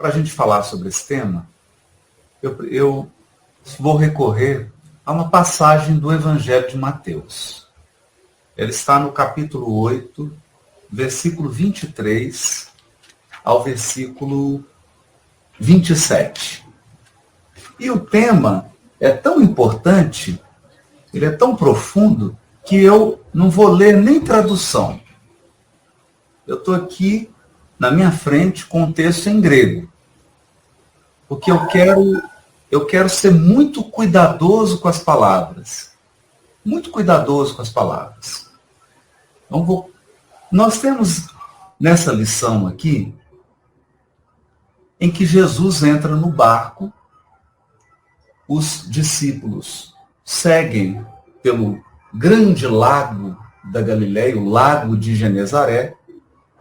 para a gente falar sobre esse tema, eu vou recorrer a uma passagem do Evangelho de Mateus. Ele está no capítulo 8, versículo 23 ao versículo 27. E o tema é tão importante, ele é tão profundo, que eu não vou ler nem tradução. Eu estou aqui na minha frente com o texto em grego. Porque eu quero ser muito cuidadoso com as palavras. Muito cuidadoso com as palavras. Então, nós temos nessa lição aqui, em que Jesus entra no barco, os discípulos seguem pelo grande lago da Galileia, o lago de Genezaré,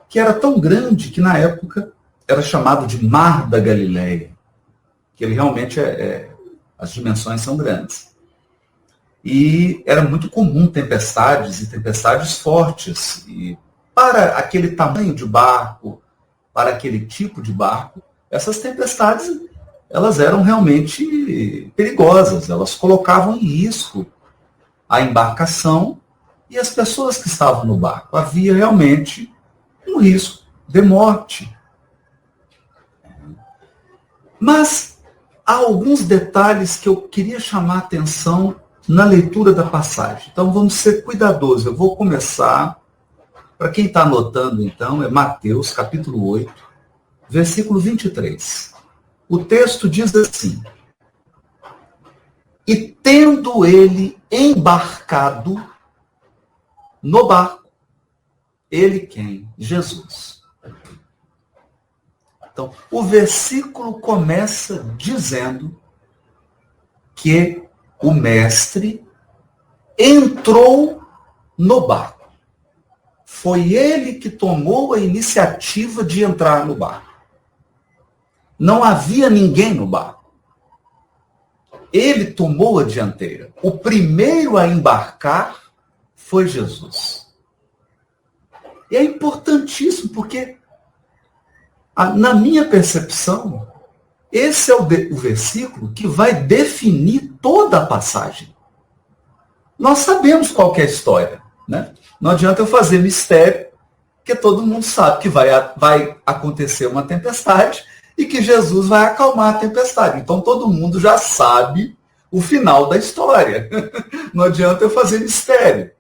que era tão grande que na época era chamado de Mar da Galileia, que ele realmente as dimensões são grandes. E era muito comum tempestades e tempestades fortes. E para aquele tamanho de barco, para aquele tipo de barco, essas tempestades, elas eram realmente perigosas. Elas colocavam em risco a embarcação e as pessoas que estavam no barco. Havia realmente um risco de morte. Mas há alguns detalhes que eu queria chamar a atenção na leitura da passagem. Então vamos ser cuidadosos. Eu vou começar, para quem está anotando então, é Mateus capítulo 8, versículo 23. O texto diz assim: e tendo ele embarcado no barco, ele quem? Jesus. Então, o versículo começa dizendo que o mestre entrou no barco. Foi ele que tomou a iniciativa de entrar no barco. Não havia ninguém no barco. Ele tomou a dianteira. O primeiro a embarcar foi Jesus. E é importantíssimo porque, na minha percepção, esse é o versículo que vai definir toda a passagem. Nós sabemos qual que é a história, né? Não adianta eu fazer mistério, porque todo mundo sabe que vai acontecer uma tempestade e que Jesus vai acalmar a tempestade. Então todo mundo já sabe o final da história. Não adianta eu fazer mistério.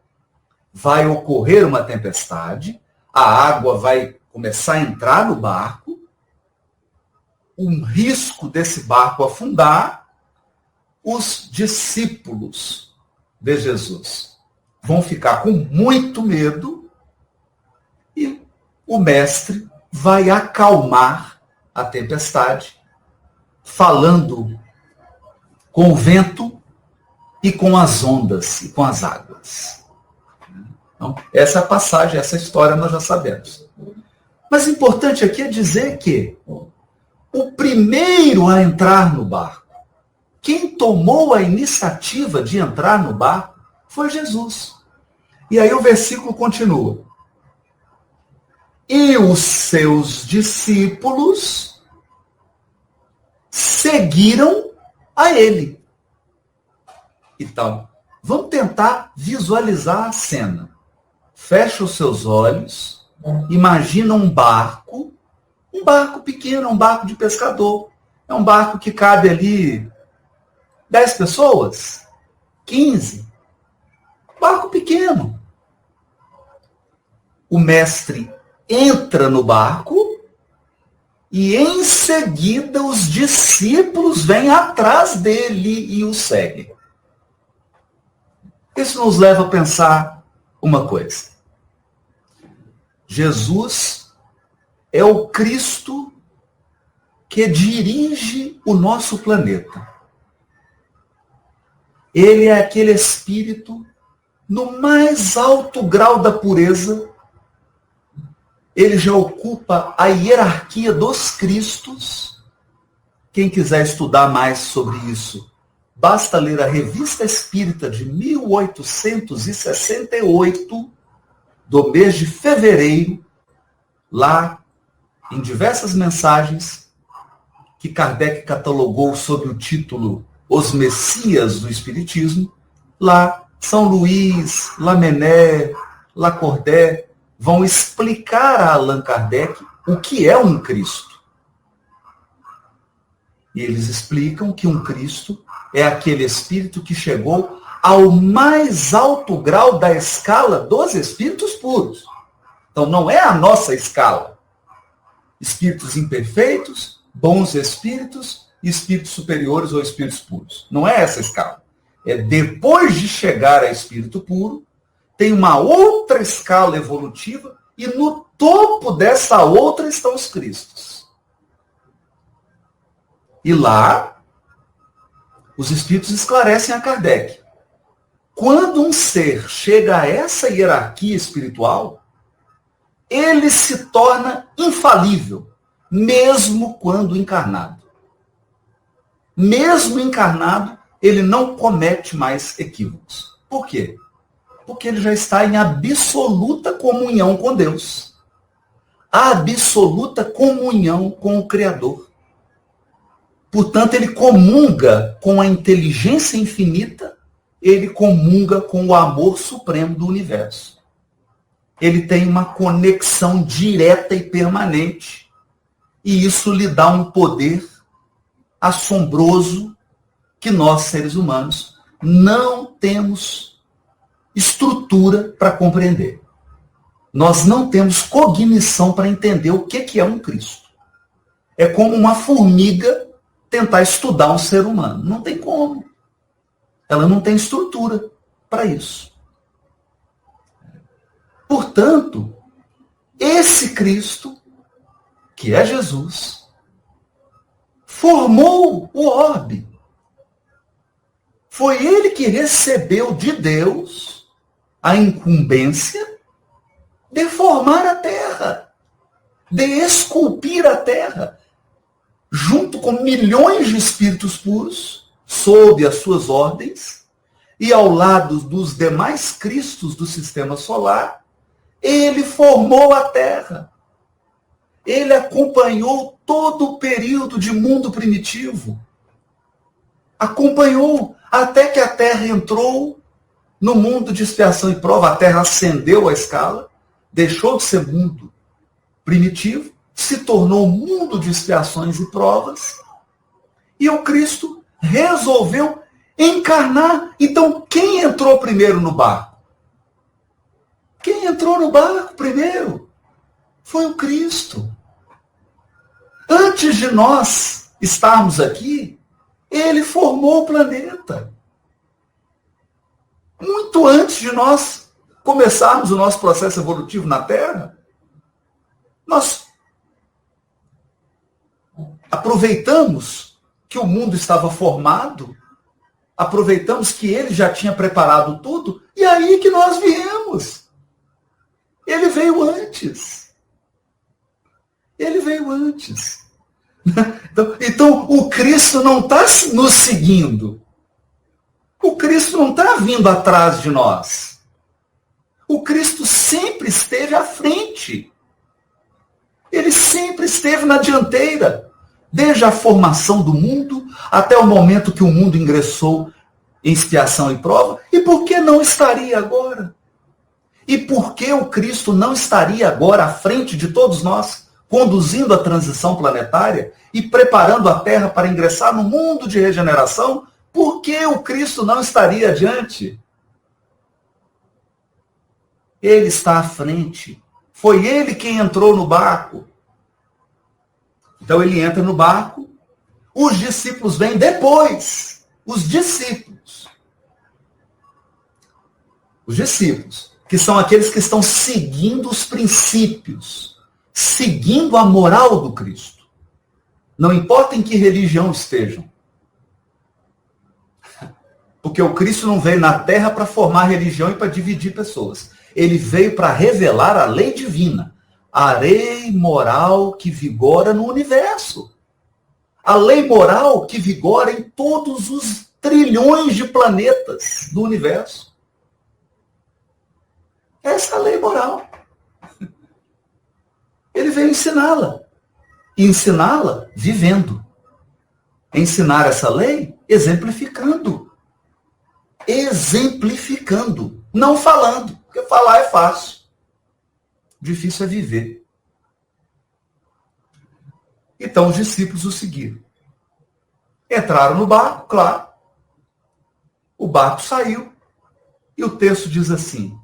Vai ocorrer uma tempestade, a água vai começar a entrar no barco, um risco desse barco afundar, os discípulos de Jesus vão ficar com muito medo e o mestre vai acalmar a tempestade, falando com o vento e com as ondas e com as águas. Então, essa é a passagem, essa história nós já sabemos. Mas importante aqui é dizer que o primeiro a entrar no barco, quem tomou a iniciativa de entrar no barco, foi Jesus. E aí o versículo continua. E os seus discípulos seguiram a ele. Então, vamos tentar visualizar a cena. Fecha os seus olhos, imagina um barco pequeno, um barco de pescador. É um barco que cabe ali 10 pessoas, 15. Barco pequeno. O mestre entra no barco e em seguida os discípulos vêm atrás dele e o seguem. Isso nos leva a pensar uma coisa. Jesus é o Cristo que dirige o nosso planeta. Ele é aquele espírito no mais alto grau da pureza. Ele já ocupa a hierarquia dos Cristos. Quem quiser estudar mais sobre isso, basta ler a Revista Espírita de 1868, do mês de fevereiro. Lá, em diversas mensagens, que Kardec catalogou sob o título Os Messias do Espiritismo, lá São Luís, Lamennais, Lacordaire vão explicar a Allan Kardec o que é um Cristo. E eles explicam que um Cristo é aquele espírito que chegou ao mais alto grau da escala dos espíritos puros. Então não é a nossa escala. Espíritos imperfeitos, bons espíritos, espíritos superiores ou espíritos puros. Não é essa escala. É depois de chegar a espírito puro, tem uma outra escala evolutiva e no topo dessa outra estão os Cristos. E lá, os espíritos esclarecem a Kardec. Quando um ser chega a essa hierarquia espiritual, ele se torna infalível, mesmo quando encarnado. Mesmo encarnado, ele não comete mais equívocos. Por quê? Porque ele já está em absoluta comunhão com Deus. Absoluta comunhão com o Criador. Portanto, ele comunga com a inteligência infinita, ele comunga com o amor supremo do universo. Ele tem uma conexão direta e permanente. E isso lhe dá um poder assombroso que nós, seres humanos, não temos estrutura para compreender. Nós não temos cognição para entender o que é um Cristo. É como uma formiga tentar estudar um ser humano. Não tem como. Ela não tem estrutura para isso. Portanto, esse Cristo, que é Jesus, formou o orbe. Foi ele que recebeu de Deus a incumbência de formar a terra, de esculpir a terra, junto com milhões de espíritos puros, sob as suas ordens, e ao lado dos demais Cristos do sistema solar, ele formou a terra. Ele acompanhou todo o período de mundo primitivo. Acompanhou até que a terra entrou no mundo de expiação e prova. A terra ascendeu a escala, deixou de ser mundo primitivo, se tornou mundo de expiações e provas, e o Cristo resolveu encarnar. Então, quem entrou primeiro no barco? Quem entrou no barco primeiro foi o Cristo. Antes de nós estarmos aqui, ele formou o planeta. Muito antes de nós começarmos o nosso processo evolutivo na Terra, nós aproveitamos que o mundo estava formado, aproveitamos que ele já tinha preparado tudo, e aí que nós viemos. Ele veio antes. Ele veio antes. Então o Cristo não está nos seguindo. O Cristo não está vindo atrás de nós. O Cristo sempre esteve à frente. Ele sempre esteve na dianteira. Desde a formação do mundo até o momento que o mundo ingressou em expiação e prova. E por que não estaria agora? E por que o Cristo não estaria agora à frente de todos nós, conduzindo a transição planetária e preparando a Terra para ingressar no mundo de regeneração? Por que o Cristo não estaria adiante? Ele está à frente. Foi ele quem entrou no barco. Então ele entra no barco, os discípulos vêm depois. Os discípulos, que são aqueles que estão seguindo os princípios, seguindo a moral do Cristo. Não importa em que religião estejam. Porque o Cristo não veio na Terra para formar religião e para dividir pessoas. Ele veio para revelar a lei divina. A lei moral que vigora no universo. A lei moral que vigora em todos os trilhões de planetas do universo. Essa é a lei moral. Ele veio ensiná-la. E ensiná-la vivendo. ensinar essa lei exemplificando. Exemplificando, não falando, porque falar é fácil. Difícil é viver. Então os discípulos o seguiram. Entraram no barco, claro. O barco saiu. E o texto diz assim: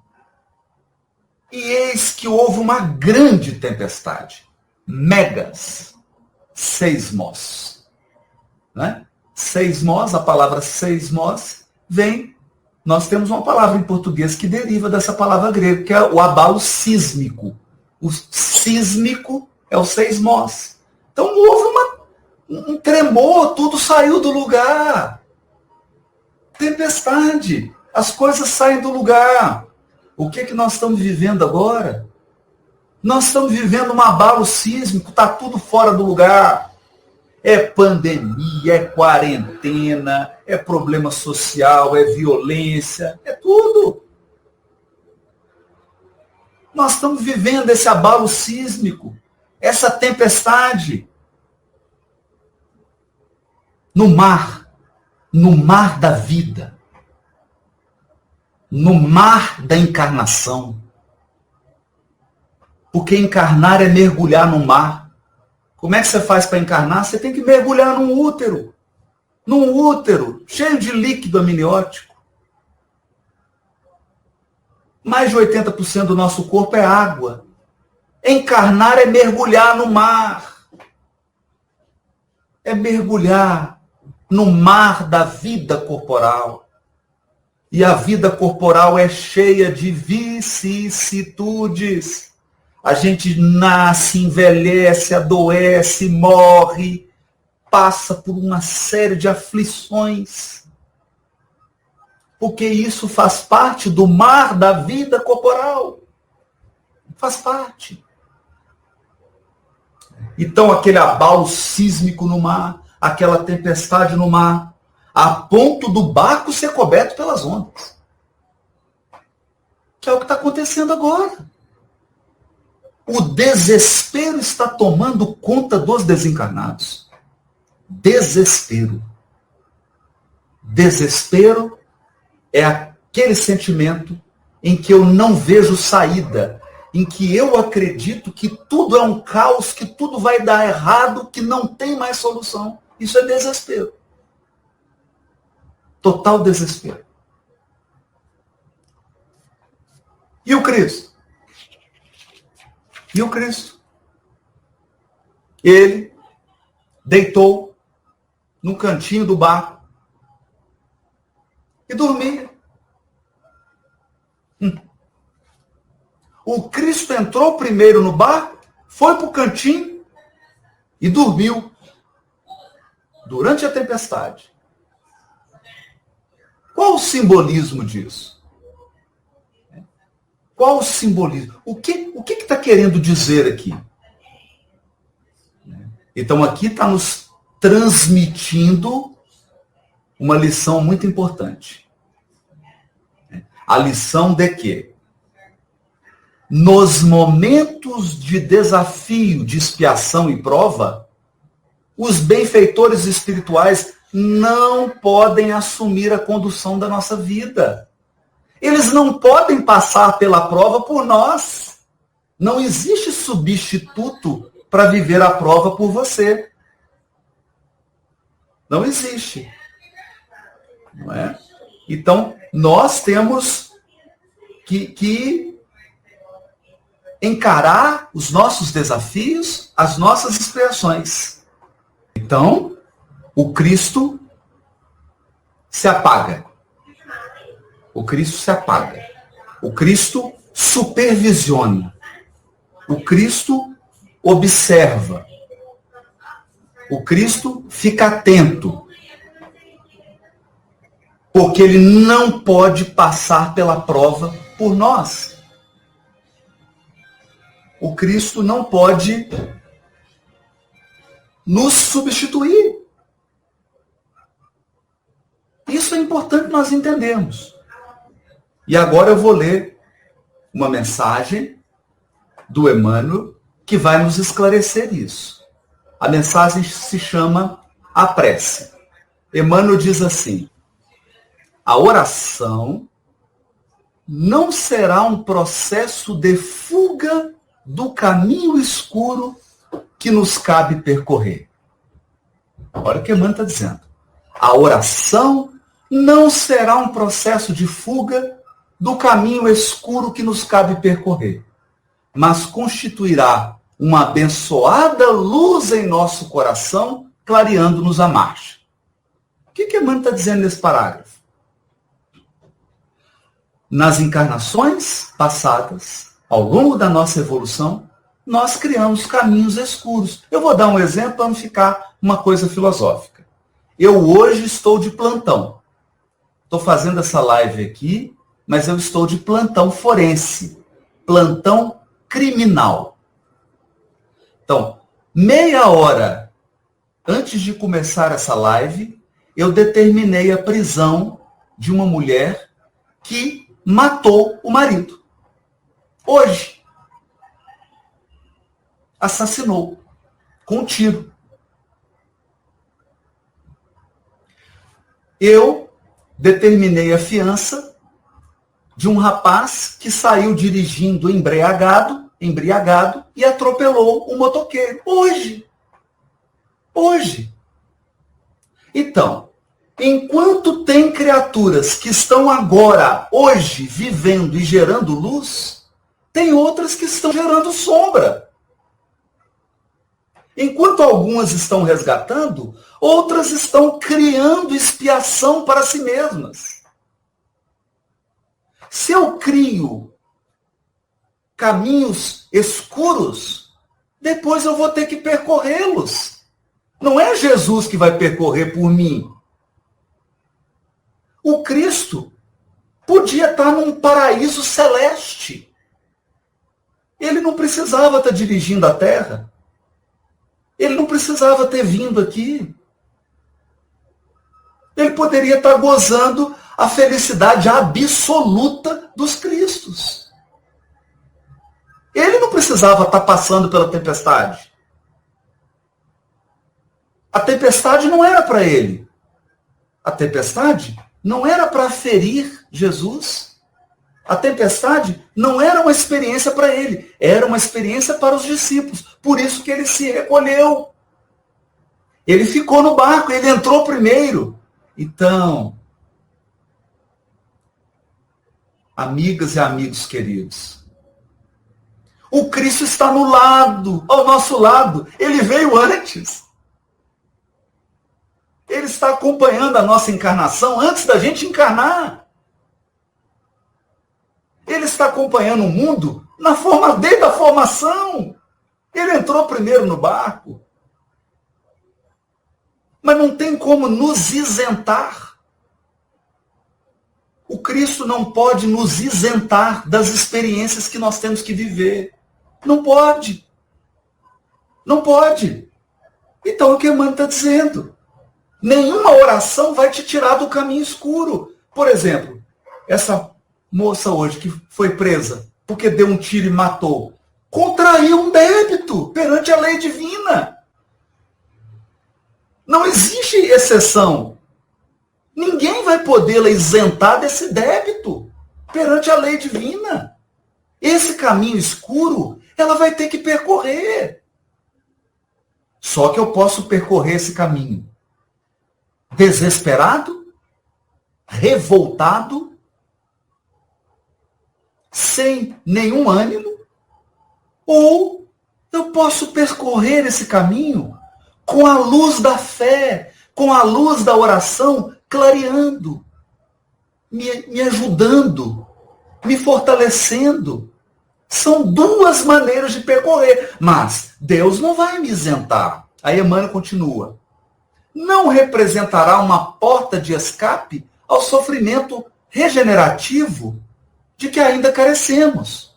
e eis que houve uma grande tempestade. Megas. Seismos. Né? Seismos, a palavra seismos, vem. Nós temos uma palavra em português que deriva dessa palavra grega, que é o abalo sísmico. O sísmico é o seismos. Então houve um tremor, tudo saiu do lugar. Tempestade. As coisas saem do lugar. O que nós estamos vivendo agora? Nós estamos vivendo um abalo sísmico, está tudo fora do lugar. É pandemia, é quarentena, é problema social, é violência, é tudo. Nós estamos vivendo esse abalo sísmico, essa tempestade. No mar da vida. No mar da encarnação. Porque encarnar é mergulhar no mar. Como é que você faz para encarnar? Você tem que mergulhar num útero. Num útero cheio de líquido amniótico. Mais de 80% do nosso corpo é água. Encarnar é mergulhar no mar. É mergulhar no mar da vida corporal. E a vida corporal é cheia de vicissitudes. A gente nasce, envelhece, adoece, morre, passa por uma série de aflições. Porque isso faz parte do mar da vida corporal. Faz parte. Então, aquele abalo sísmico no mar, aquela tempestade no mar, a ponto do barco ser coberto pelas ondas. Que é o que está acontecendo agora. O desespero está tomando conta dos desencarnados. Desespero. Desespero é aquele sentimento em que eu não vejo saída, em que eu acredito que tudo é um caos, que tudo vai dar errado, que não tem mais solução. Isso é desespero. Total desespero. E o Cristo? E o Cristo? Ele deitou no cantinho do barco e dormia. O Cristo entrou primeiro no barco, foi para o cantinho e dormiu durante a tempestade. Qual o simbolismo disso? Qual o simbolismo? O que está querendo dizer aqui? Então, aqui está nos transmitindo uma lição muito importante. A lição de que, nos momentos de desafio, de expiação e prova, os benfeitores espirituais não podem assumir a condução da nossa vida. Eles não podem passar pela prova por nós. Não existe substituto para viver a prova por você. Não existe. Não é? Então, nós temos que encarar os nossos desafios, as nossas expiações. Então, o Cristo se apaga. O Cristo se apaga. O Cristo supervisiona. O Cristo observa. O Cristo fica atento. Porque ele não pode passar pela prova por nós. O Cristo não pode nos substituir. Isso é importante nós entendermos. E agora eu vou ler uma mensagem do Emmanuel que vai nos esclarecer isso. A mensagem se chama a prece. Emmanuel diz assim: a oração não será um processo de fuga do caminho escuro que nos cabe percorrer. Olha o que Emmanuel está dizendo. A oração não será um processo de fuga do caminho escuro que nos cabe percorrer, mas constituirá uma abençoada luz em nosso coração, clareando-nos a marcha. O que Emmanuel está dizendo nesse parágrafo? Nas encarnações passadas, ao longo da nossa evolução, nós criamos caminhos escuros. Eu vou dar um exemplo para não ficar uma coisa filosófica. Eu hoje estou de plantão. Estou fazendo essa live aqui, mas eu estou de plantão forense, plantão criminal. Então, meia hora antes de começar essa live, eu determinei a prisão de uma mulher que matou o marido. Hoje. Assassinou. Com um tiro. Eu determinei a fiança de um rapaz que saiu dirigindo embriagado e atropelou um motoqueiro. Hoje. Então, enquanto tem criaturas que estão agora, hoje, vivendo e gerando luz, tem outras que estão gerando sombra. Enquanto algumas estão resgatando, outras estão criando expiação para si mesmas. Se eu crio caminhos escuros, depois eu vou ter que percorrê-los. Não é Jesus que vai percorrer por mim. O Cristo podia estar num paraíso celeste. Ele não precisava estar dirigindo a terra. Ele não precisava ter vindo aqui. Ele poderia estar gozando a felicidade absoluta dos Cristos. Ele não precisava estar passando pela tempestade. A tempestade não era para ele. A tempestade não era para ferir Jesus. A tempestade não era uma experiência para ele, era uma experiência para os discípulos. Por isso que ele se recolheu. Ele ficou no barco, ele entrou primeiro. Então, amigas e amigos queridos, o Cristo está ao nosso lado. Ele veio antes. Ele está acompanhando a nossa encarnação antes da gente encarnar. Ele está acompanhando o mundo desde a formação. Ele entrou primeiro no barco. Mas não tem como nos isentar. O Cristo não pode nos isentar das experiências que nós temos que viver. Não pode. Não pode. Então, o que Emmanuel está dizendo? Nenhuma oração vai te tirar do caminho escuro. Por exemplo, essa moça hoje que foi presa porque deu um tiro e matou, contraiu um débito perante a lei divina. Não existe exceção. Ninguém vai podê-la isentar desse débito perante a lei divina. Esse caminho escuro, ela vai ter que percorrer. Só que eu posso percorrer esse caminho desesperado, revoltado, sem nenhum ânimo, ou eu posso percorrer esse caminho com a luz da fé, com a luz da oração, clareando, me ajudando, me fortalecendo. São duas maneiras de percorrer, mas Deus não vai me isentar. Aí Emmanuel continua. Não representará uma porta de escape ao sofrimento regenerativo de que ainda carecemos.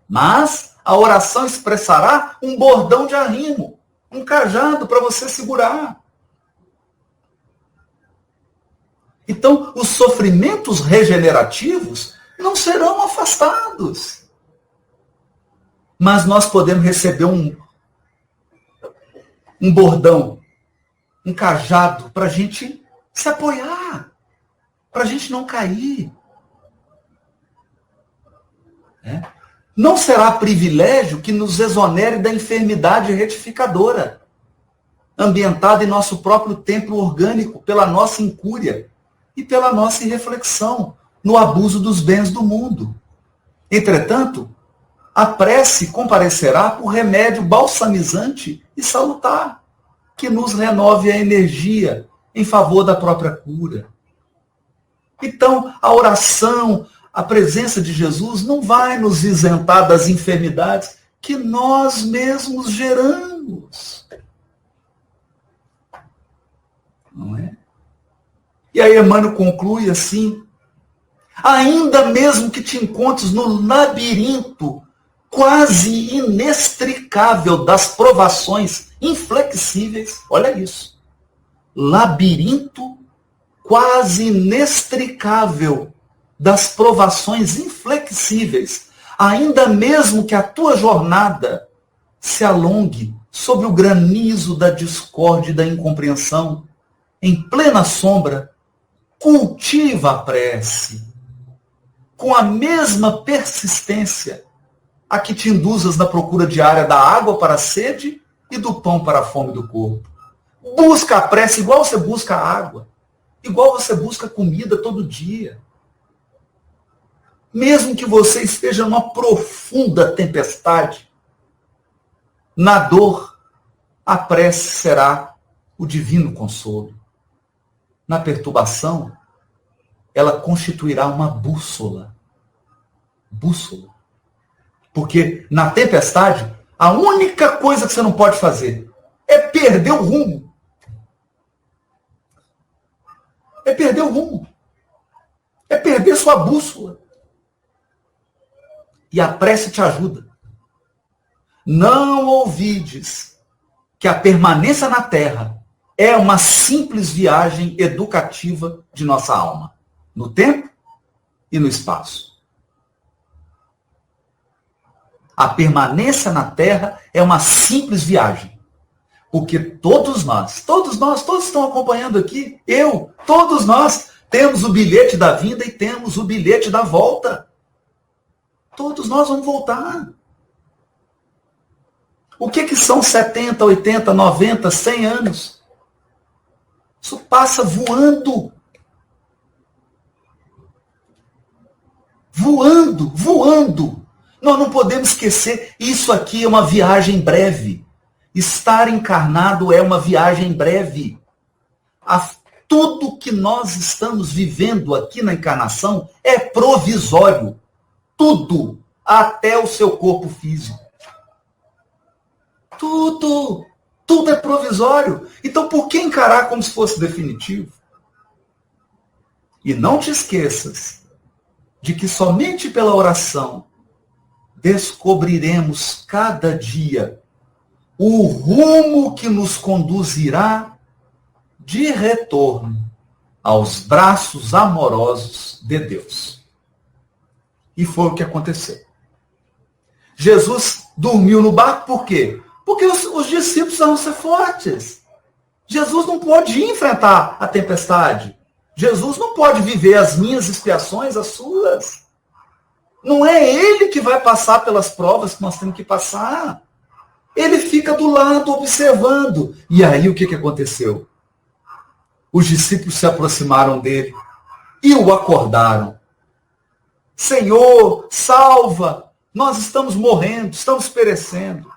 Mas a oração expressará um bordão de arrimo, um cajado para você segurar. Então, os sofrimentos regenerativos não serão afastados. Mas nós podemos receber um bordão um cajado para a gente se apoiar, para a gente não cair. Não será privilégio que nos exonere da enfermidade retificadora, ambientada em nosso próprio templo orgânico, pela nossa incúria e pela nossa irreflexão no abuso dos bens do mundo. Entretanto, a prece comparecerá por remédio balsamizante e salutar, que nos renove a energia em favor da própria cura. Então, a oração, a presença de Jesus não vai nos isentar das enfermidades que nós mesmos geramos. Não é? E aí Emmanuel conclui assim: ainda mesmo que te encontres no labirinto quase inextricável das provações inflexíveis, olha isso, labirinto quase inextricável das provações inflexíveis, ainda mesmo que a tua jornada se alongue sob o granizo da discórdia e da incompreensão, em plena sombra, cultiva a prece, com a mesma persistência a que te induzas na procura diária da água para a sede e do pão para a fome do corpo. Busca a prece igual você busca a água, igual você busca a comida todo dia. Mesmo que você esteja numa profunda tempestade, na dor, a prece será o divino consolo. Na perturbação, ela constituirá uma bússola. Bússola. Porque na tempestade, a única coisa que você não pode fazer é perder o rumo. É perder o rumo. É perder sua bússola. E a prece te ajuda. Não ouvides que a permanência na terra é uma simples viagem educativa de nossa alma, no tempo e no espaço. A permanência na terra é uma simples viagem. Porque todos estão acompanhando aqui, todos nós temos o bilhete da vinda e temos o bilhete da volta. Todos nós vamos voltar. O que são 70, 80, 90, 100 anos? Isso passa voando. Voando, voando. Nós não podemos esquecer, isso aqui é uma viagem breve. Estar encarnado é uma viagem breve. Tudo que nós estamos vivendo aqui na encarnação é provisório. Tudo, até o seu corpo físico. Tudo é provisório. Então, por que encarar como se fosse definitivo? E não te esqueças de que somente pela oração descobriremos cada dia o rumo que nos conduzirá de retorno aos braços amorosos de Deus. E foi o que aconteceu. Jesus dormiu no barco por quê? Porque os discípulos precisavam ser fortes. Jesus não pode enfrentar a tempestade. Jesus não pode viver as minhas expiações, as suas. Não é ele que vai passar pelas provas que nós temos que passar. Ele fica do lado observando. E aí o que aconteceu? Os discípulos se aproximaram dele e o acordaram. Senhor, salva! Nós estamos morrendo, estamos perecendo.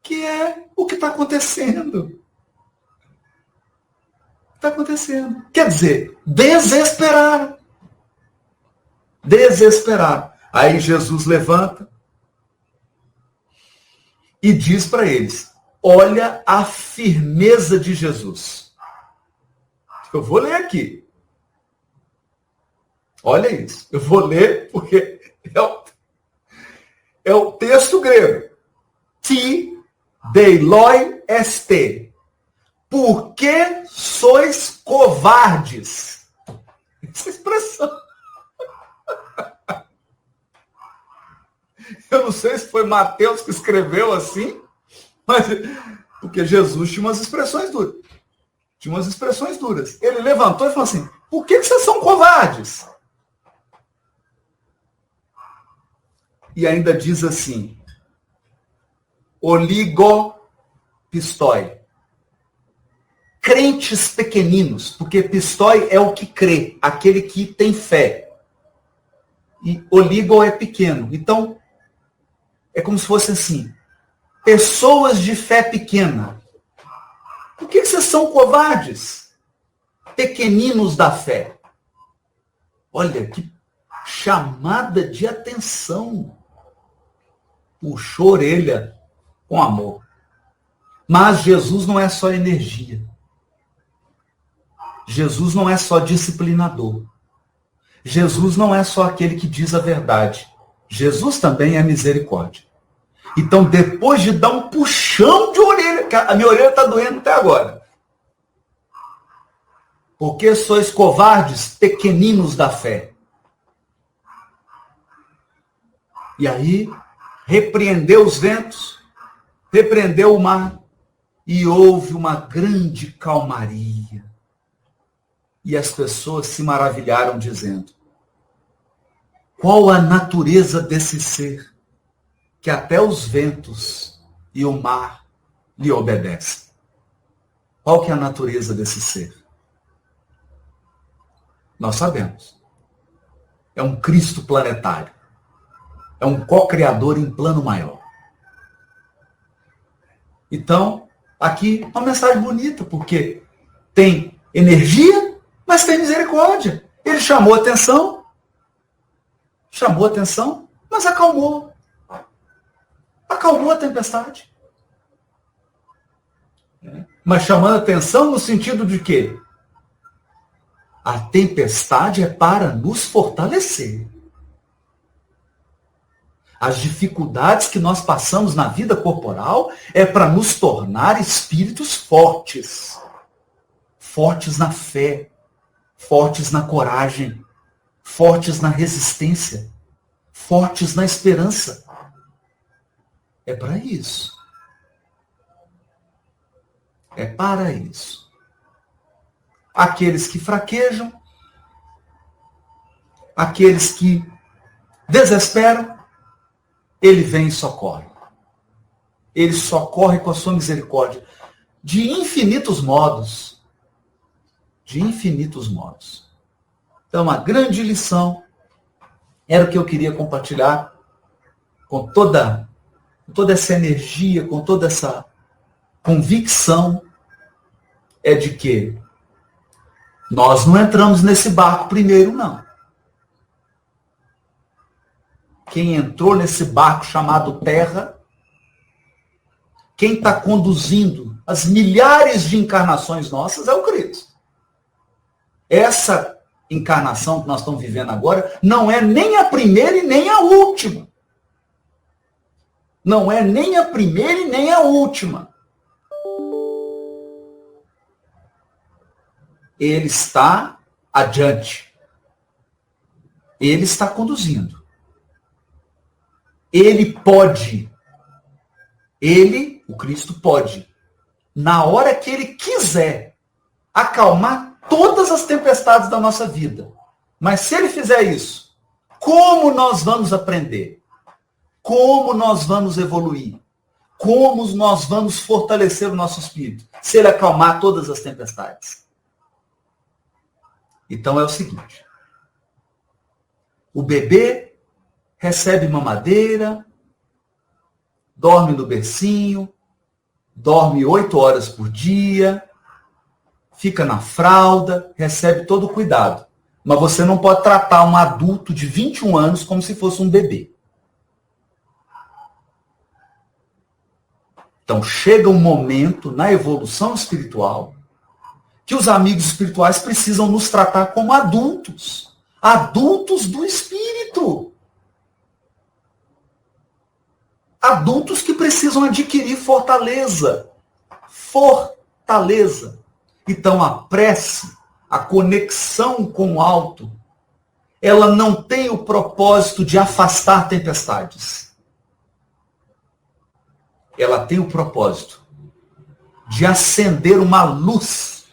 Que é o que está acontecendo. Está acontecendo. Quer dizer, desesperaram. Desesperaram. Aí Jesus levanta e diz para eles: olha a firmeza de Jesus. Eu vou ler aqui. Olha isso. Eu vou ler porque é o texto grego. Ti deiloi este. Por que sois covardes? Essa expressão. Eu não sei se foi Mateus que escreveu assim, mas Porque Jesus tinha umas expressões duras. Ele levantou e falou assim, por que vocês são covardes? E ainda diz assim, oligopistoi. Crentes pequeninos, porque pistoi é o que crê, aquele que tem fé. E oligo é pequeno. Então, é como se fosse assim, pessoas de fé pequena. Por que vocês são covardes? Pequeninos da fé. Olha, que chamada de atenção. Puxou a orelha com amor. Mas Jesus não é só energia. Jesus não é só disciplinador. Jesus não é só aquele que diz a verdade. Jesus também é misericórdia. Então, depois de dar um puxão de orelha, a minha orelha está doendo até agora. Porque sois covardes, pequeninos da fé. E aí, repreendeu os ventos, repreendeu o mar, e houve uma grande calmaria. E as pessoas se maravilharam, dizendo, qual a natureza desse ser, que até os ventos e o mar lhe obedecem? Qual que é a natureza desse ser? Nós sabemos. É um Cristo planetário. É um co-criador em plano maior. Então, aqui uma mensagem bonita, porque tem energia, mas tem misericórdia. Ele chamou atenção, mas acalmou. Acalmou a tempestade. Mas chamando atenção no sentido de quê? A tempestade é para nos fortalecer. As dificuldades que nós passamos na vida corporal é para nos tornar espíritos fortes. Fortes na fé, fortes na coragem, fortes na resistência, fortes na esperança. É para isso. É para isso. Aqueles que fraquejam, aqueles que desesperam, ele vem e socorre. Ele socorre com a sua misericórdia de infinitos modos. De infinitos modos. Então, uma grande lição era o que eu queria compartilhar com toda essa energia, com toda essa convicção, é de que nós não entramos nesse barco primeiro, não. Quem entrou nesse barco chamado Terra, quem está conduzindo as milhares de encarnações nossas é o Cristo. Essa encarnação que nós estamos vivendo agora não é nem a primeira e nem a última. Não é nem a primeira e nem a última. Ele está adiante. Ele está conduzindo. Ele pode. Ele, o Cristo, pode, na hora que ele quiser, acalmar todas as tempestades da nossa vida. Mas se ele fizer isso, como nós vamos aprender? Como nós vamos evoluir? Como nós vamos fortalecer o nosso espírito? Se ele acalmar todas as tempestades. Então é o seguinte. O bebê recebe mamadeira, dorme no bercinho, dorme 8 horas por dia, fica na fralda, recebe todo o cuidado. Mas você não pode tratar um adulto de 21 anos como se fosse um bebê. Então chega um momento na evolução espiritual que os amigos espirituais precisam nos tratar como adultos. Adultos do espírito. Adultos que precisam adquirir fortaleza. Fortaleza. Então a prece, a conexão com o alto, ela não tem o propósito de afastar tempestades. Ela tem o propósito de acender uma luz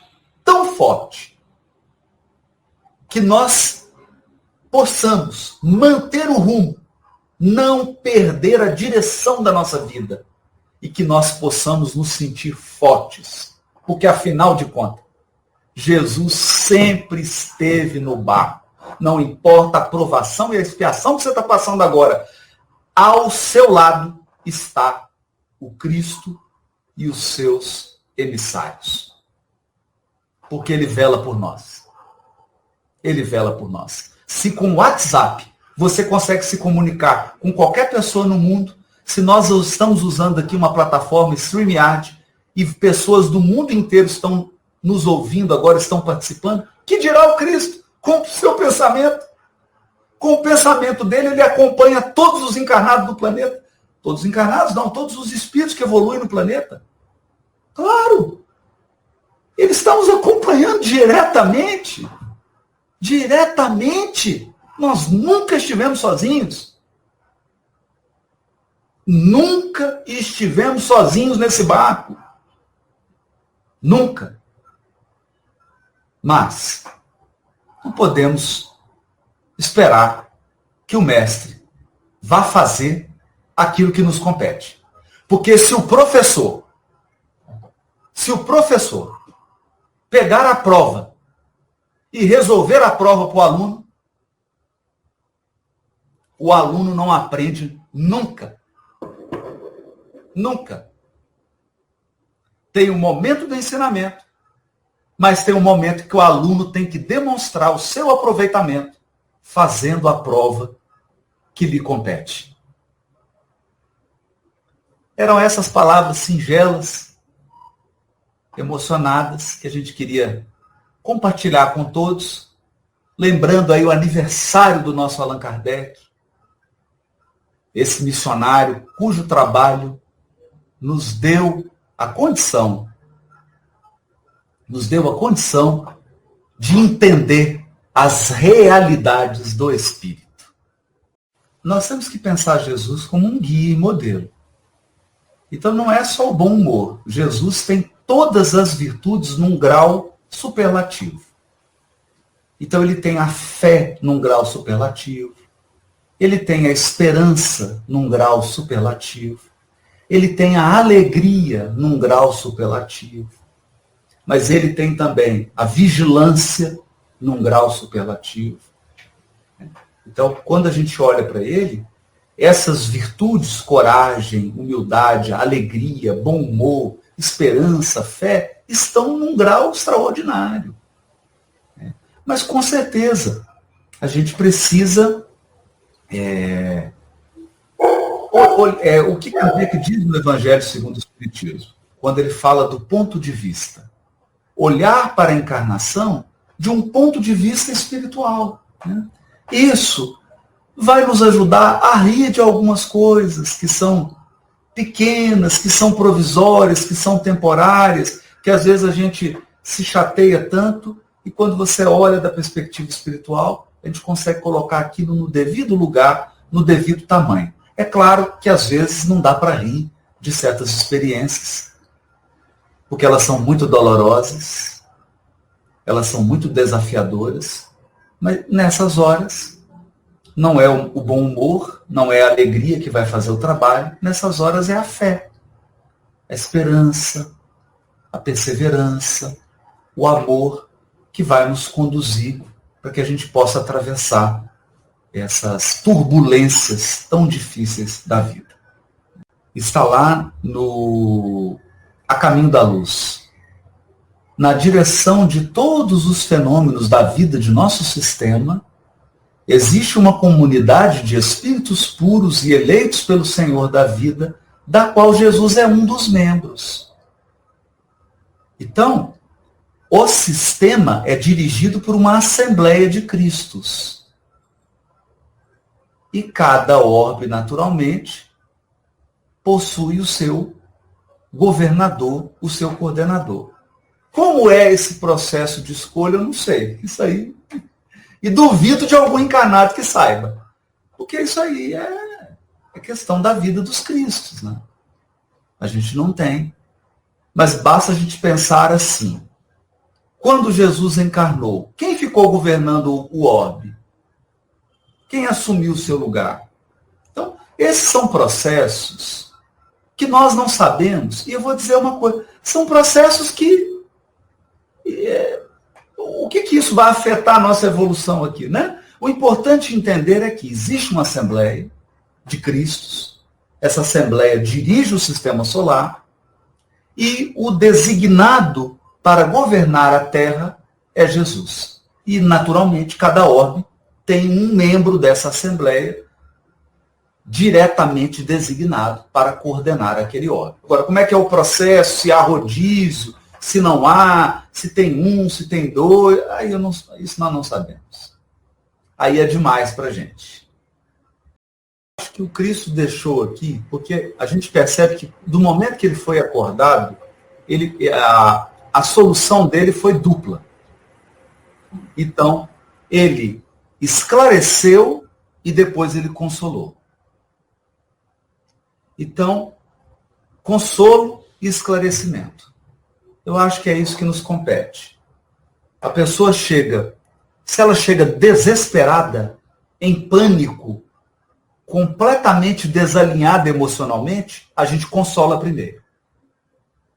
tão forte que nós possamos manter o rumo, não perder a direção da nossa vida e que nós possamos nos sentir fortes, porque afinal de contas, Jesus sempre esteve no barco. Não importa a provação e a expiação que você está passando agora, ao seu lado está o Cristo e os seus emissários. Porque ele vela por nós. Ele vela por nós. Se com o WhatsApp você consegue se comunicar com qualquer pessoa no mundo, se nós estamos usando aqui uma plataforma StreamYard e pessoas do mundo inteiro estão nos ouvindo agora, estão participando, que dirá o Cristo com o seu pensamento? Com o pensamento dele, ele acompanha todos os encarnados do planeta. Todos os encarnados, não, todos os espíritos que evoluem no planeta. Claro! Ele está nos acompanhando diretamente. Diretamente. Nós nunca estivemos sozinhos. Nunca estivemos sozinhos nesse barco. Nunca. Mas não podemos esperar que o mestre vá fazer aquilo que nos compete. Porque se o professor pegar a prova e resolver a prova para o aluno não aprende nunca. Nunca. Tem um momento do ensinamento, mas tem um momento que o aluno tem que demonstrar o seu aproveitamento fazendo a prova que lhe compete. Eram essas palavras singelas, emocionadas, que a gente queria compartilhar com todos, lembrando aí o aniversário do nosso Allan Kardec, esse missionário cujo trabalho nos deu a condição de entender as realidades do Espírito. Nós temos que pensar Jesus como um guia e modelo. Então não é só o bom humor. Jesus tem todas as virtudes num grau superlativo. Então ele tem a fé num grau superlativo. Ele tem a esperança num grau superlativo. Ele tem a alegria num grau superlativo. Mas ele tem também a vigilância num grau superlativo. Então, quando a gente olha para ele, essas virtudes, coragem, humildade, alegria, bom humor, esperança, fé, estão num grau extraordinário. Mas, com certeza, a gente precisa... o que Kardec diz no Evangelho segundo o Espiritismo, quando ele fala do ponto de vista. Olhar para a encarnação de um ponto de vista espiritual. Né? Isso vai nos ajudar a rir de algumas coisas que são pequenas, que são provisórias, que são temporárias, que às vezes a gente se chateia tanto, e quando você olha da perspectiva espiritual, a gente consegue colocar aquilo no devido lugar, no devido tamanho. É claro que às vezes não dá para rir de certas experiências, porque elas são muito dolorosas, elas são muito desafiadoras, mas nessas horas não é o bom humor, não é a alegria que vai fazer o trabalho, nessas horas é a fé, a esperança, a perseverança, o amor que vai nos conduzir para que a gente possa atravessar essas turbulências tão difíceis da vida. Está lá no A Caminho da Luz, na direção de todos os fenômenos da vida de nosso sistema, existe uma comunidade de espíritos puros e eleitos pelo Senhor da vida, da qual Jesus é um dos membros. Então, o sistema é dirigido por uma Assembleia de Cristos. E cada orbe, naturalmente, possui o seu governador, o seu coordenador. Como é esse processo de escolha, eu não sei. Isso aí. E duvido de algum encarnado que saiba. Porque isso aí é questão da vida dos Cristos. Né? A gente não tem Mas basta a gente pensar assim. Quando Jesus encarnou, quem ficou governando o orbe? Quem assumiu o seu lugar? Então, esses são processos que nós não sabemos. E eu vou dizer uma coisa, são processos que... o que isso vai afetar a nossa evolução aqui, né? O importante entender é que existe uma Assembleia de Cristos, essa Assembleia dirige o sistema solar, e o designado para governar a Terra é Jesus. E, naturalmente, cada orbe tem um membro dessa Assembleia diretamente designado para coordenar aquele orbe. Agora, como é que é o processo? Se há rodízio, se não há, se tem um, se tem dois, isso nós não sabemos. Aí é demais para a gente. Acho que o Cristo deixou aqui, porque a gente percebe que do momento que ele foi acordado, a solução dele foi dupla. Então, ele esclareceu e depois ele consolou. Então, consolo e esclarecimento. Eu acho que é isso que nos compete. A pessoa chega, se ela chega desesperada, em pânico, completamente desalinhada emocionalmente, a gente consola primeiro.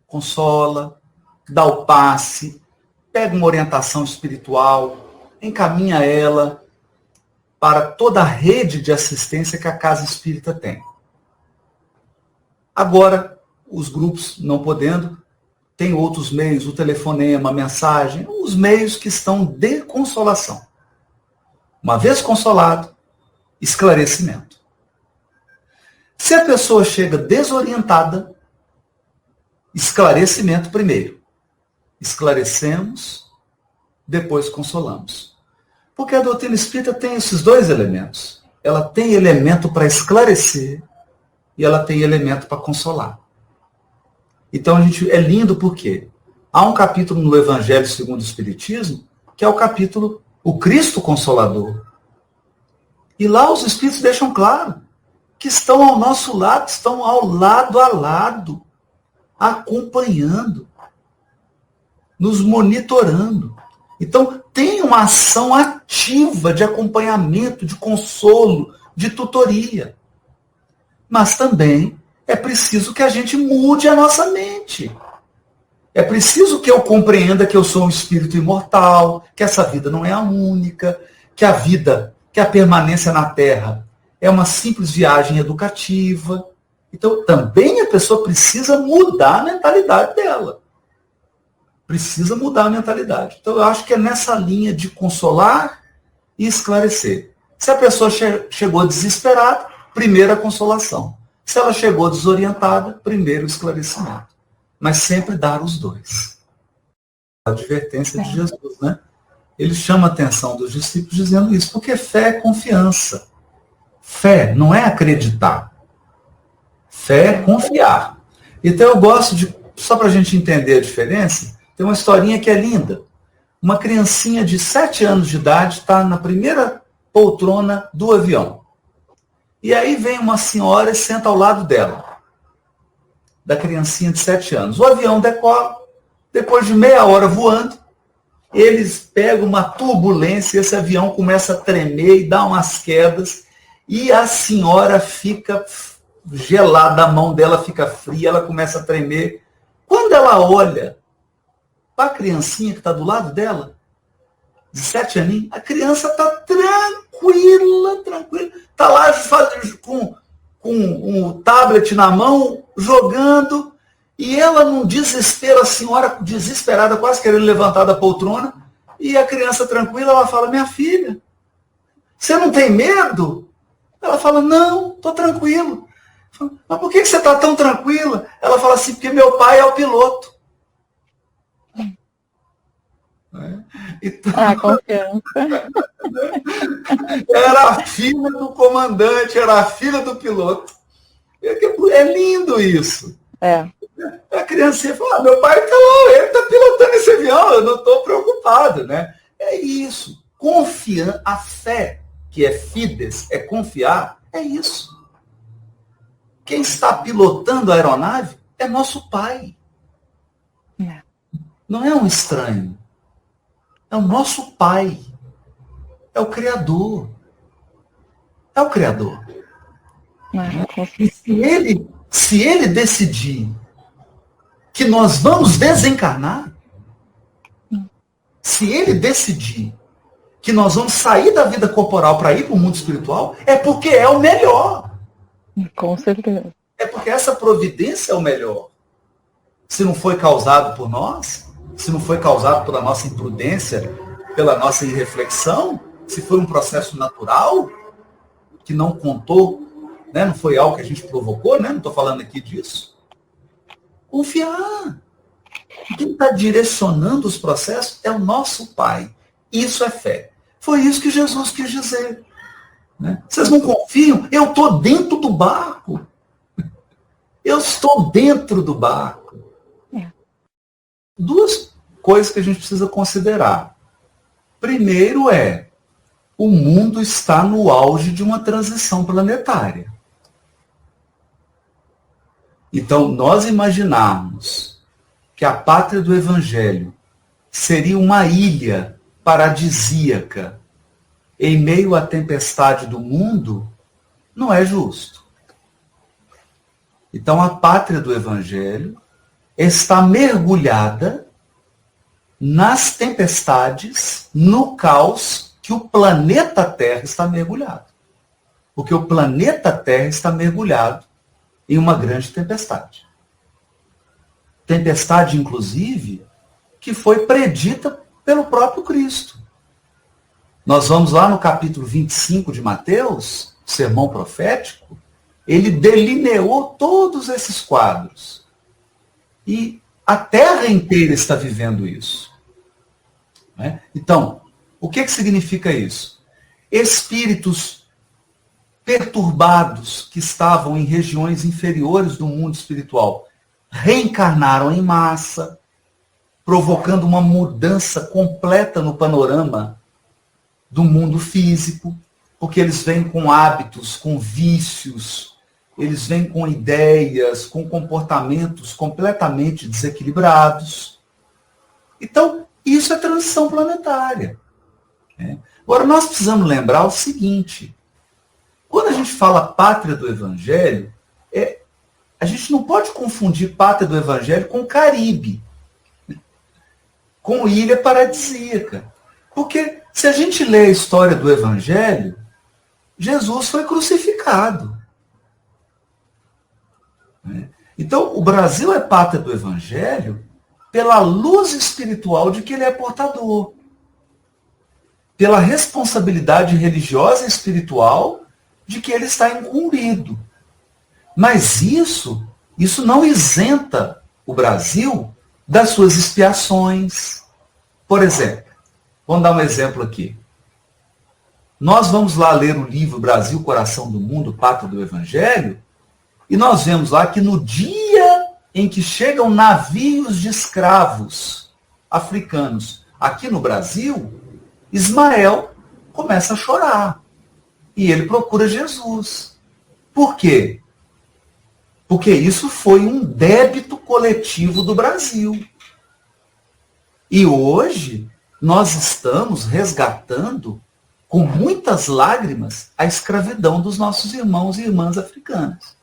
Consola, dá o passe, pega uma orientação espiritual, encaminha ela para toda a rede de assistência que a Casa Espírita tem. Agora, os grupos não podendo, tem outros meios, o telefonema, a mensagem, os meios que estão de consolação. Uma vez consolado, esclarecimento. Se a pessoa chega desorientada, esclarecimento primeiro. Esclarecemos, depois consolamos. Porque a doutrina espírita tem esses dois elementos. Ela tem elemento para esclarecer e ela tem elemento para consolar. Então, é lindo porque há um capítulo no Evangelho segundo o Espiritismo, que é o capítulo O Cristo Consolador. E lá os Espíritos deixam claro que estão ao nosso lado, estão ao lado a lado, acompanhando, nos monitorando. Então, tem uma ação ativa de acompanhamento, de consolo, de tutoria. Mas também é preciso que a gente mude a nossa mente. É preciso que eu compreenda que eu sou um espírito imortal, que essa vida não é a única, que a permanência na Terra é uma simples viagem educativa. Então, também a pessoa precisa mudar a mentalidade dela. Precisa mudar a mentalidade. Então, eu acho que é nessa linha de consolar e esclarecer. Se a pessoa chegou desesperada, primeiro a consolação. Se ela chegou desorientada, primeiro o esclarecimento. Mas sempre dar os dois. A advertência de Jesus, né? Ele chama a atenção dos discípulos dizendo isso, porque fé é confiança. Fé não é acreditar. Fé é confiar. Então eu gosto de, só para a gente entender a diferença, tem uma historinha que é linda. Uma criancinha de 7 anos de idade está na primeira poltrona do avião. E aí vem uma senhora e senta ao lado dela, da criancinha de 7 anos. O avião decola, depois de meia hora voando, eles pegam uma turbulência, esse avião começa a tremer e dá umas quedas, e a senhora fica gelada, a mão dela fica fria, ela começa a tremer. Quando ela olha para a criancinha que está do lado dela, de 7 aninhos, a criança está tranquila. Está lá com um tablet na mão, jogando, e ela num desespero, a senhora desesperada, quase querendo levantar da poltrona, e a criança tranquila, ela fala, minha filha, você não tem medo? Ela fala, não, estou tranquilo. Falo, mas por que você está tão tranquila? Ela fala assim, porque meu pai é o piloto. Então, confiança. Era a filha do comandante, era a filha do piloto. É lindo isso. A criancinha fala, meu pai está lá, ele está pilotando esse avião, eu não estou preocupado, né? É isso. Confiar, a fé, que é fides, é confiar, é isso. Quem está pilotando a aeronave é nosso pai. É. Não é um estranho. É o nosso Pai. É o Criador. É o Criador. E se ele decidir que nós vamos desencarnar, se ele decidir que nós vamos sair da vida corporal para ir para o mundo espiritual, é porque é o melhor. Com certeza. É porque essa providência é o melhor. Se não foi causado por nós, se não foi causado pela nossa imprudência, pela nossa irreflexão, se foi um processo natural, que não contou, né? Não foi algo que a gente provocou, né? Não estou falando aqui disso. Confiar. Quem está direcionando os processos é o nosso Pai. Isso é fé. Foi isso que Jesus quis dizer. Né? Vocês não confiam? Eu estou dentro do barco. Eu estou dentro do barco. Duas coisas que a gente precisa considerar. Primeiro o mundo está no auge de uma transição planetária. Então, nós imaginarmos que a pátria do Evangelho seria uma ilha paradisíaca em meio à tempestade do mundo, não é justo. Então, a pátria do Evangelho está mergulhada nas tempestades, no caos que o planeta Terra está mergulhado. Porque o planeta Terra está mergulhado em uma grande tempestade. Tempestade, inclusive, que foi predita pelo próprio Cristo. Nós vamos lá no capítulo 25 de Mateus, sermão profético, ele delineou todos esses quadros. E a Terra inteira está vivendo isso. Né? Então, o que significa isso? Espíritos perturbados que estavam em regiões inferiores do mundo espiritual reencarnaram em massa, provocando uma mudança completa no panorama do mundo físico, porque eles vêm com hábitos, com vícios, eles vêm com ideias, com comportamentos completamente desequilibrados. Então, isso é transição planetária. Né? Agora, nós precisamos lembrar o seguinte, quando a gente fala pátria do Evangelho, a gente não pode confundir pátria do Evangelho com Caribe, com ilha paradisíaca. Porque se a gente lê a história do Evangelho, Jesus foi crucificado. Então, o Brasil é pátria do Evangelho pela luz espiritual de que ele é portador. Pela responsabilidade religiosa e espiritual de que ele está incumbido. Mas isso não isenta o Brasil das suas expiações. Por exemplo, vamos dar um exemplo aqui. Nós vamos lá ler o livro Brasil, Coração do Mundo, Pátria do Evangelho, e nós vemos lá que no dia em que chegam navios de escravos africanos aqui no Brasil, Ismael começa a chorar. E ele procura Jesus. Por quê? Porque isso foi um débito coletivo do Brasil. E hoje nós estamos resgatando, com muitas lágrimas, a escravidão dos nossos irmãos e irmãs africanas.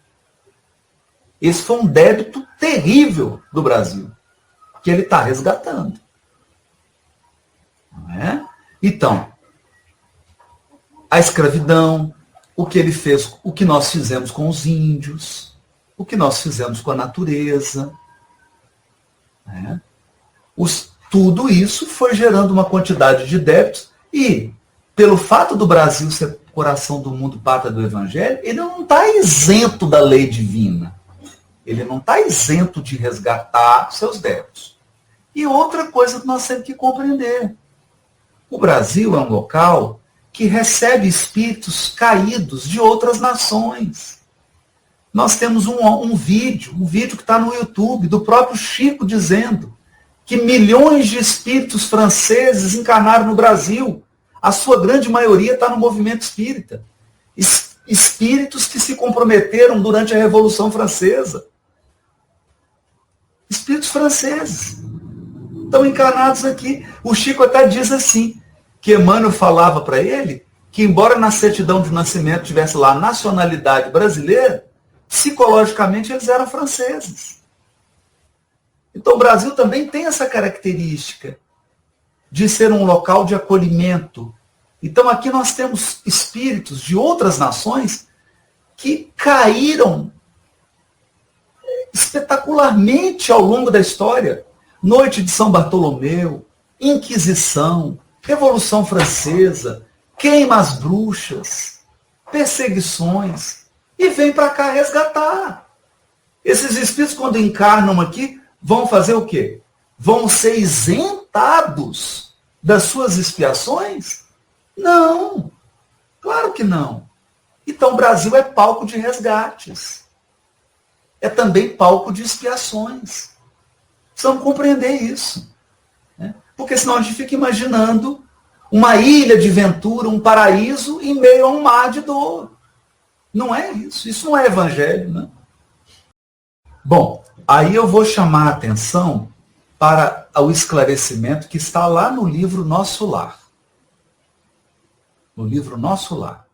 Esse foi um débito terrível do Brasil, que ele está resgatando. Não é? Então, a escravidão, o que ele fez, o que nós fizemos com os índios, o que nós fizemos com a natureza. Né? Tudo isso foi gerando uma quantidade de débitos e, pelo fato do Brasil ser coração do mundo, pátria do Evangelho, ele não está isento da lei divina. Ele não está isento de resgatar seus débitos. E outra coisa que nós temos que compreender. O Brasil é um local que recebe espíritos caídos de outras nações. Nós temos um vídeo que está no YouTube, do próprio Chico dizendo que milhões de espíritos franceses encarnaram no Brasil. A sua grande maioria está no movimento espírita. Espíritos que se comprometeram durante a Revolução Francesa. Espíritos franceses. estão encarnados aqui. O Chico até diz assim, que Emmanuel falava para ele que, embora na certidão de nascimento tivesse lá nacionalidade brasileira, psicologicamente eles eram franceses. Então o Brasil também tem essa característica de ser um local de acolhimento. Então aqui nós temos espíritos de outras nações que caíram espetacularmente ao longo da história. Noite de São Bartolomeu, Inquisição, Revolução Francesa, queima as bruxas, perseguições, e vem para cá resgatar. Esses espíritos, quando encarnam aqui, vão fazer o quê? Vão ser isentados das suas expiações? Não, claro que não. Então o Brasil é palco de resgates. É também palco de expiações. Precisamos compreender isso. Né? Porque senão a gente fica imaginando uma ilha de ventura, um paraíso em meio a um mar de dor. Não é isso. Isso não é evangelho. Né? Bom, aí eu vou chamar a atenção para o esclarecimento que está lá no livro Nosso Lar. No livro Nosso Lar.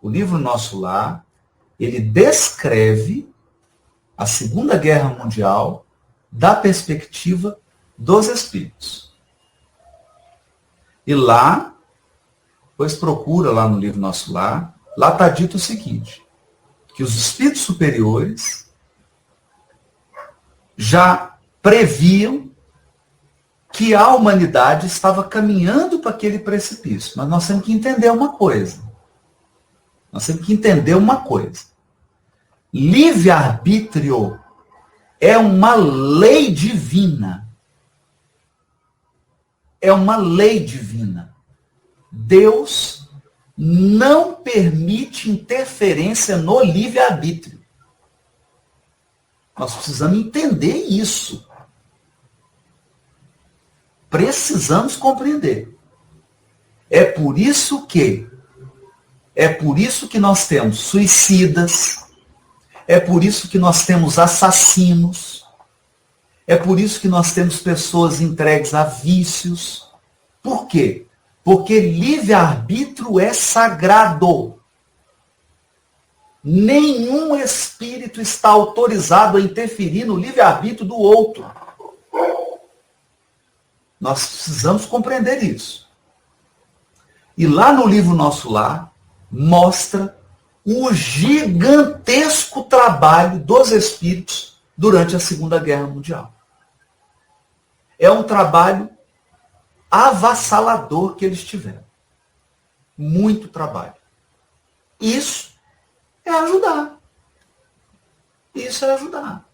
O livro Nosso Lar, ele descreve a Segunda Guerra Mundial da perspectiva dos espíritos. E lá, pois procura lá no livro Nosso Lar, lá está dito o seguinte, que os espíritos superiores já previam que a humanidade estava caminhando para aquele precipício. Mas nós temos que entender uma coisa. Livre-arbítrio é uma lei divina. É uma lei divina. Deus não permite interferência no livre-arbítrio. Nós precisamos entender isso. Precisamos compreender. É por isso que nós temos suicidas, é por isso que nós temos assassinos, é por isso que nós temos pessoas entregues a vícios. Por quê? Porque livre-arbítrio é sagrado. Nenhum espírito está autorizado a interferir no livre-arbítrio do outro. Nós precisamos compreender isso. E lá no livro Nosso Lar, mostra o gigantesco trabalho dos espíritos durante a Segunda Guerra Mundial. É um trabalho avassalador que eles tiveram. Muito trabalho. Isso é ajudar. Isso é ajudar.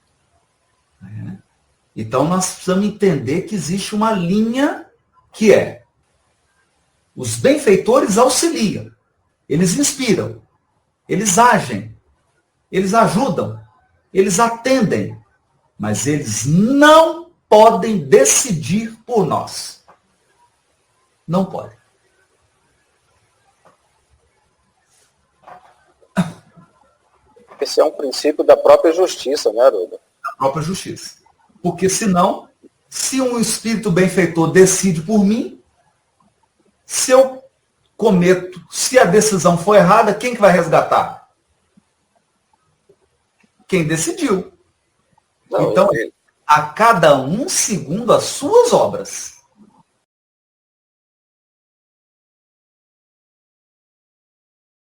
Então nós precisamos entender que existe uma linha que é: os benfeitores auxiliam, eles inspiram, eles agem, eles ajudam, eles atendem, mas eles não podem decidir por nós. Não podem. Esse é um princípio da própria justiça, né, Haroldo? Da própria justiça. Porque senão, se um espírito benfeitor decide por mim, se eu cometo, se a decisão for errada, quem que vai resgatar? Quem decidiu. Não, então, a cada um segundo as suas obras.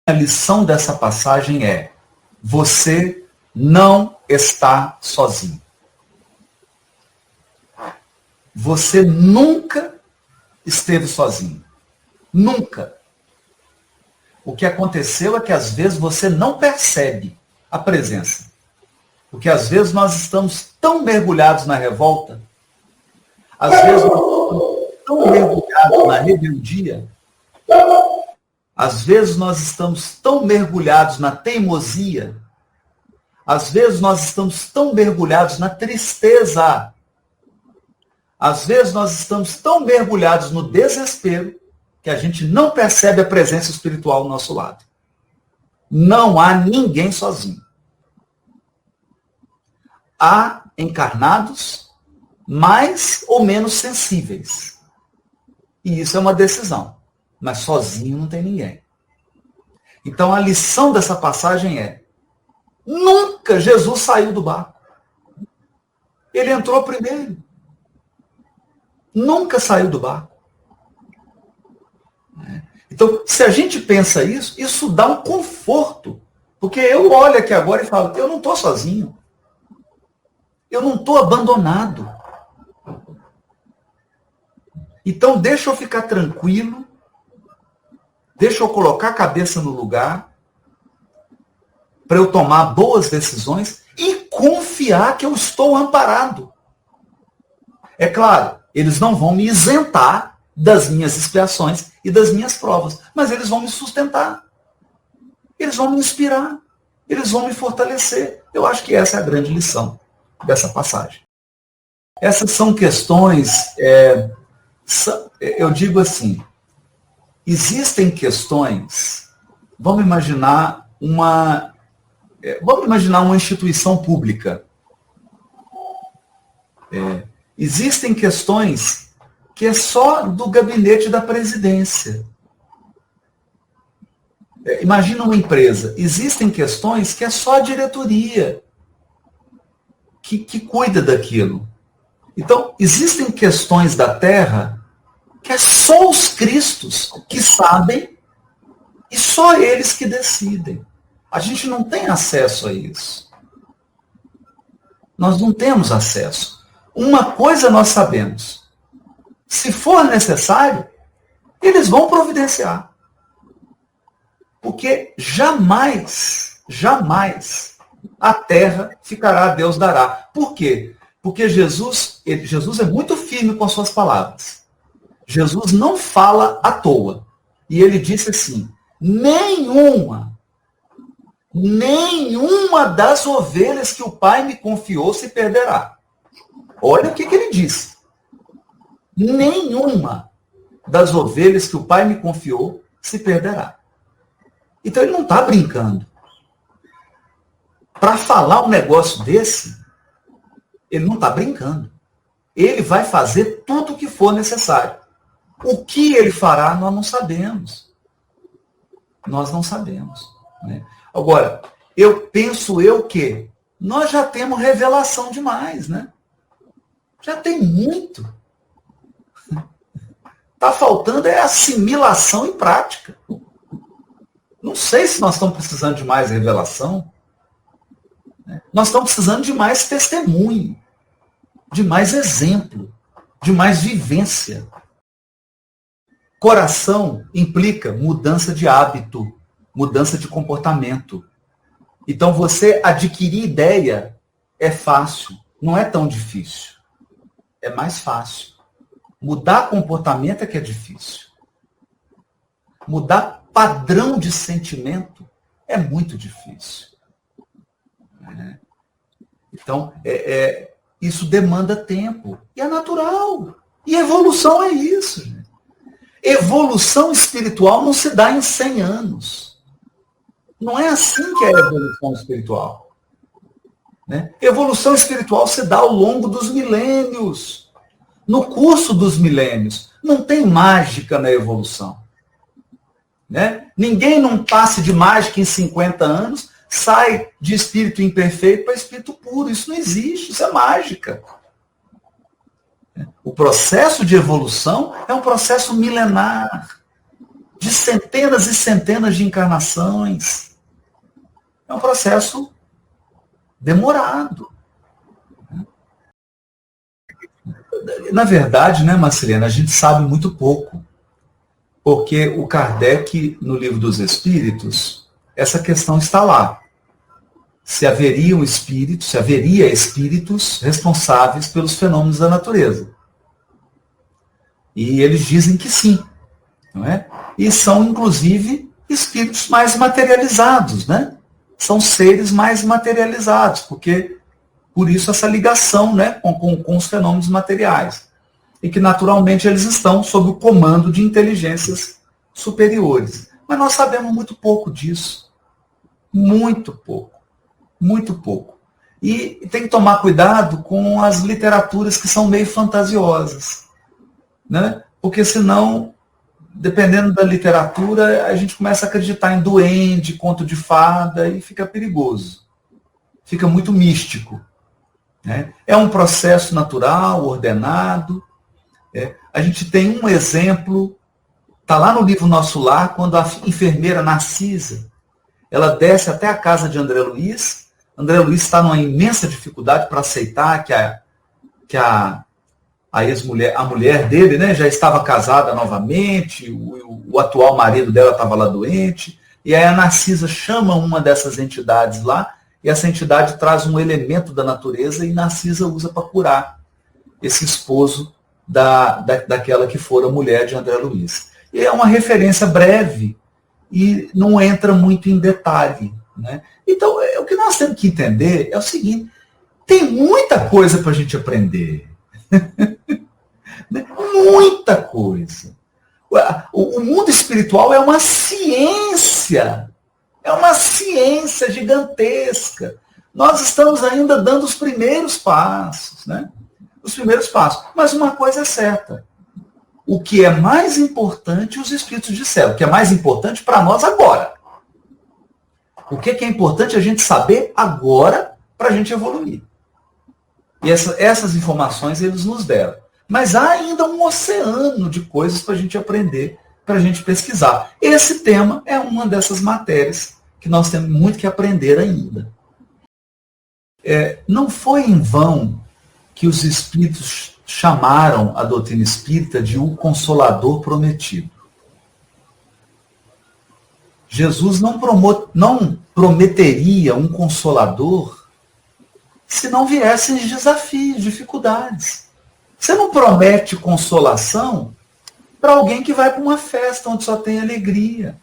A lição dessa passagem é: você não está sozinho. Você nunca esteve sozinho. Nunca. O que aconteceu é que às vezes você não percebe a presença. Porque às vezes nós estamos tão mergulhados na revolta, às vezes nós estamos tão mergulhados na rebeldia, às vezes nós estamos tão mergulhados na teimosia, às vezes nós estamos tão mergulhados na tristeza, às vezes nós estamos tão mergulhados no desespero que a gente não percebe a presença espiritual ao nosso lado. Não há ninguém sozinho. Há encarnados mais ou menos sensíveis. E isso é uma decisão. Mas sozinho não tem ninguém. Então a lição dessa passagem é: nunca Jesus saiu do barco. Ele entrou primeiro. Nunca saiu do barco. Então, se a gente pensa isso, isso dá um conforto. Porque eu olho aqui agora e falo, eu não estou sozinho. Eu não estou abandonado. Então, deixa eu ficar tranquilo. Deixa eu colocar a cabeça no lugar para eu tomar boas decisões e confiar que eu estou amparado. É claro, eles não vão me isentar das minhas expiações e das minhas provas, mas eles vão me sustentar. Eles vão me inspirar. Eles vão me fortalecer. Eu acho que essa é a grande lição dessa passagem. Essas são questões, eu digo assim, existem questões, vamos imaginar uma instituição pública. Existem questões que é só do gabinete da presidência. Imagina uma empresa. Existem questões que é só a diretoria que cuida daquilo. Então, existem questões da terra que é só os cristos que sabem e só eles que decidem. A gente não tem acesso a isso. Nós não temos acesso. Uma coisa nós sabemos. Se for necessário, eles vão providenciar. Porque jamais a terra ficará, Deus dará. Por quê? Porque Jesus é muito firme com as suas palavras. Jesus não fala à toa. E ele disse assim, nenhuma das ovelhas que o Pai me confiou se perderá. Olha o que ele disse. Nenhuma das ovelhas que o Pai me confiou se perderá. Então ele não está brincando. Para falar um negócio desse, ele não está brincando. Ele vai fazer tudo o que for necessário. O que ele fará, nós não sabemos. Nós não sabemos. Né? Agora, penso que nós já temos revelação demais, né? Já tem muito. Está faltando assimilação em prática. Não sei se nós estamos precisando de mais revelação. Nós estamos precisando de mais testemunho, de mais exemplo, de mais vivência. Coração implica mudança de hábito, mudança de comportamento. Então, você adquirir ideia é fácil, não é tão difícil. É mais fácil. Mudar comportamento é que é difícil. Mudar padrão de sentimento é muito difícil. Então, isso demanda tempo. E é natural. E evolução é isso. Gente. Evolução espiritual não se dá em 100 anos. Não é assim que é a evolução espiritual. Né? Evolução espiritual se dá ao longo dos milênios. No curso dos milênios. Não tem mágica na evolução. Né? Ninguém num passe de mágica em 50 anos sai de espírito imperfeito para espírito puro. Isso não existe, isso é mágica. O processo de evolução é um processo milenar, de centenas e centenas de encarnações. É um processo demorado. Na verdade, né, Marcelina, a gente sabe muito pouco. Porque o Kardec, no Livro dos Espíritos, essa questão está lá. Se haveria espíritos responsáveis pelos fenômenos da natureza. E eles dizem que sim. Não é? E são, inclusive, espíritos mais materializados. Né? São seres mais materializados, porque por isso essa ligação, né, com os fenômenos materiais. E que, naturalmente, eles estão sob o comando de inteligências superiores. Mas nós sabemos muito pouco disso. Muito pouco. Muito pouco. E tem que tomar cuidado com as literaturas que são meio fantasiosas, né? Porque senão, dependendo da literatura, a gente começa a acreditar em duende, conto de fada, e fica perigoso. Fica muito místico, né? É um processo natural, ordenado. A gente tem um exemplo, está lá no livro Nosso Lar, quando a enfermeira Narcisa, ela desce até a casa de André Luiz. André Luiz está numa imensa dificuldade para aceitar que a ex-mulher, a mulher dele, né, já estava casada novamente, o atual marido dela estava lá doente, e aí a Narcisa chama uma dessas entidades lá, e essa entidade traz um elemento da natureza e Narcisa usa para curar esse esposo daquela que fora mulher de André Luiz. E é uma referência breve e não entra muito em detalhe, né? Então, o que nós temos que entender é o seguinte: tem muita coisa para a gente aprender. Muita coisa. O mundo espiritual é uma ciência. É uma ciência gigantesca. Nós estamos ainda dando os primeiros passos, né? Os primeiros passos. Mas uma coisa é certa. O que é mais importante, os Espíritos disseram. O que é mais importante para nós agora. O que é importante a gente saber agora para a gente evoluir. E essas informações eles nos deram. Mas há ainda um oceano de coisas para a gente aprender, para a gente pesquisar. Esse tema é uma dessas matérias que nós temos muito que aprender ainda. Não foi em vão que os Espíritos chamaram a doutrina espírita de o Consolador Prometido. Jesus não prometeria um Consolador se não viessem desafios, dificuldades. Você não promete consolação para alguém que vai para uma festa onde só tem alegria.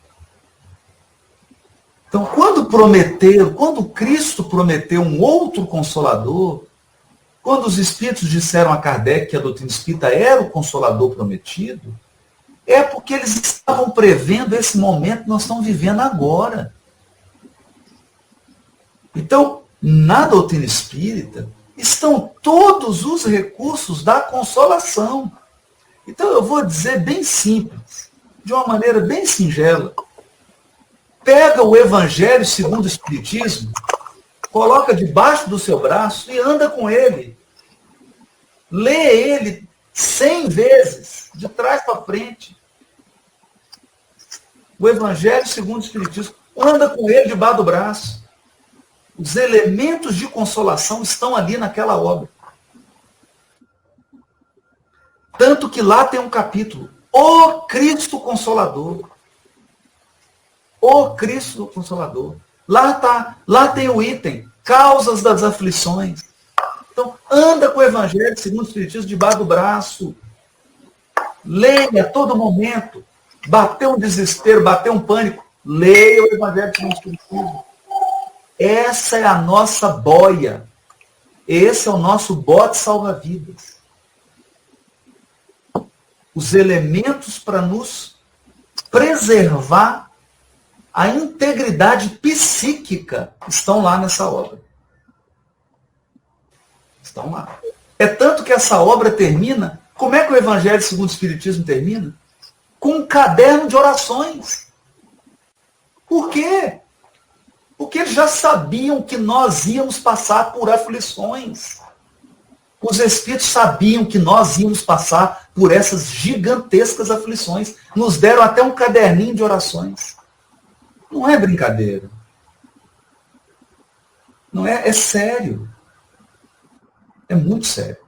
Então, quando Cristo prometeu um outro Consolador, quando os Espíritos disseram a Kardec que a doutrina espírita era o Consolador prometido, é porque eles estavam prevendo esse momento que nós estamos vivendo agora. Então, na doutrina espírita, estão todos os recursos da consolação. Então, eu vou dizer bem simples, de uma maneira bem singela. Pega o Evangelho segundo o Espiritismo, coloca debaixo do seu braço e anda com ele. Lê ele 100 vezes, de trás para frente. O Evangelho segundo o Espiritismo. Anda com ele debaixo do braço. Os elementos de consolação estão ali naquela obra. Tanto que lá tem um capítulo, O Cristo Consolador. O Cristo Consolador. Lá tem o item, Causas das Aflições. Então, anda com o Evangelho segundo o Espiritismo debaixo do braço. Leia a todo momento. Bateu um desespero, bateu um pânico. Leia o Evangelho segundo o Espiritismo. Essa é a nossa boia. Esse é o nosso bote salva-vidas. Os elementos para nos preservar a integridade psíquica estão lá nessa obra. Estão lá. É tanto que essa obra termina. Como é que o Evangelho segundo o Espiritismo termina? Com um caderno de orações. Por quê? Porque eles já sabiam que nós íamos passar por aflições. Os Espíritos sabiam que nós íamos passar por essas gigantescas aflições. Nos deram até um caderninho de orações. Não é brincadeira. Não é, é sério. É muito sério.